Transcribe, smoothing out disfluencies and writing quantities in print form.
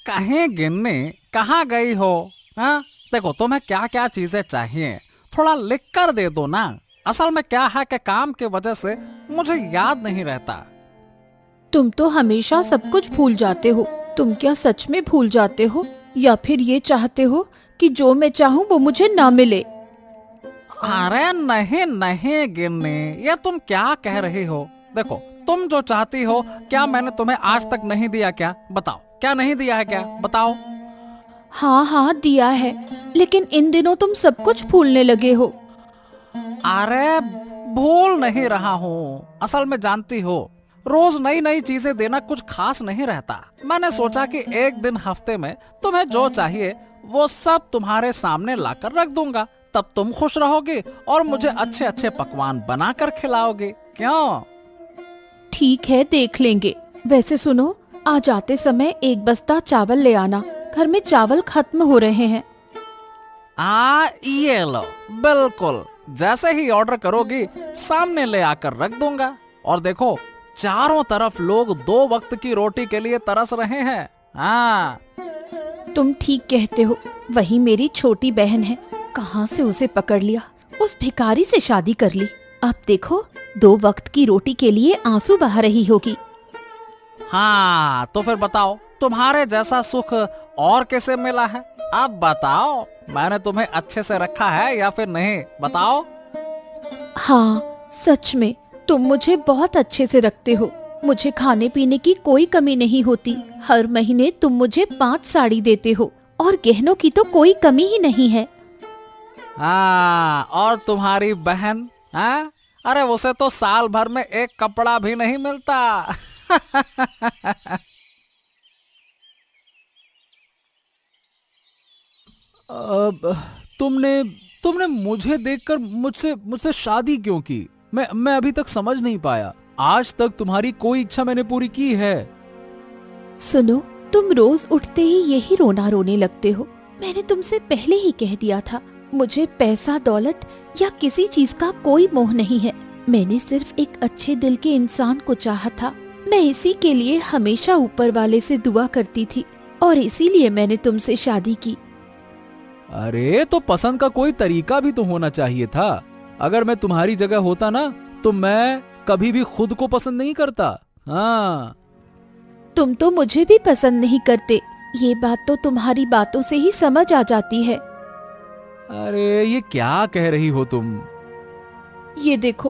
कहीं गिन्नी कहाँ गई हो? हाँ, देखो तुम्हें क्या क्या चीजें चाहिए, थोड़ा लिख कर दे दो ना। असल में क्या है कि काम की वजह से मुझे याद नहीं रहता। तुम तो हमेशा सब कुछ भूल जाते हो। तुम क्या सच में भूल जाते हो या फिर ये चाहते हो कि जो मैं चाहूँ वो मुझे ना मिले? अरे नहीं नहीं गिन्नी, ये तुम क्या कह रही हो? देखो, तुम जो चाहती हो क्या मैंने तुम्हें आज तक नहीं दिया? क्या बताओ, क्या नहीं दिया है? क्या बताओ। हाँ हाँ दिया है, लेकिन इन दिनों तुम सब कुछ भूलने लगे हो। अरे भूल नहीं रहा हूँ, असल में जानती हो रोज नई नई चीजें देना कुछ खास नहीं रहता। मैंने सोचा कि एक दिन हफ्ते में तुम्हें जो चाहिए वो सब तुम्हारे सामने लाकर रख दूंगा, तब तुम खुश रहोगे और मुझे अच्छे अच्छे पकवान बनाकर खिलाओगे। क्यों? ठीक है, देख लेंगे। वैसे सुनो, आज आते समय एक बस्ता चावल ले आना, घर में चावल खत्म हो रहे हैं। ये लो, बिल्कुल जैसे ही ऑर्डर करोगी सामने ले आकर रख दूंगा। और देखो, चारों तरफ लोग 2 वक्त की रोटी के लिए तरस रहे हैं। हाँ। तुम ठीक कहते हो, वही मेरी छोटी बहन है, कहाँ से उसे पकड़ लिया, उस भिखारी से शादी कर ली। अब देखो, 2 वक्त की रोटी के लिए आंसू बहा रही होगी। हाँ तो फिर बताओ, तुम्हारे जैसा सुख और कैसे मिला है? अब बताओ, मैंने तुम्हें अच्छे से रखा है या फिर नहीं? बताओ। हाँ, सच में तुम मुझे बहुत अच्छे से रखते हो। मुझे खाने पीने की कोई कमी नहीं होती। हर महीने तुम मुझे 5 साड़ी देते हो और गहनों की तो कोई कमी ही नहीं है। हाँ, और तुम्हारी बहन? हाँ, अरे उसे तो साल भर में एक कपड़ा भी नहीं मिलता। अब तुमने तुमने मुझे देखकर मुझसे मुझसे शादी क्यों की? मैं अभी तक समझ नहीं पाया। आज तक तुम्हारी कोई इच्छा मैंने पूरी की है? सुनो, तुम रोज उठते ही यही रोना रोने लगते हो। मैंने तुमसे पहले ही कह दिया था, मुझे पैसा दौलत या किसी चीज का कोई मोह नहीं है। मैंने सिर्फ एक अच्छे दिल के इंसान को चाहा था। मैं इसी के लिए हमेशा ऊपर वाले से दुआ करती थी और इसीलिए मैंने तुमसे शादी की। अरे तो पसंद का कोई तरीका भी तो होना चाहिए था। अगर मैं तुम्हारी जगह होता ना, तो मैं कभी भी खुद को पसंद नहीं करता। हाँ। तुम तो मुझे भी पसंद नहीं करते, ये बात तो तुम्हारी बातों से ही समझ आ जाती है। अरे ये क्या कह रही हो तुम? ये देखो,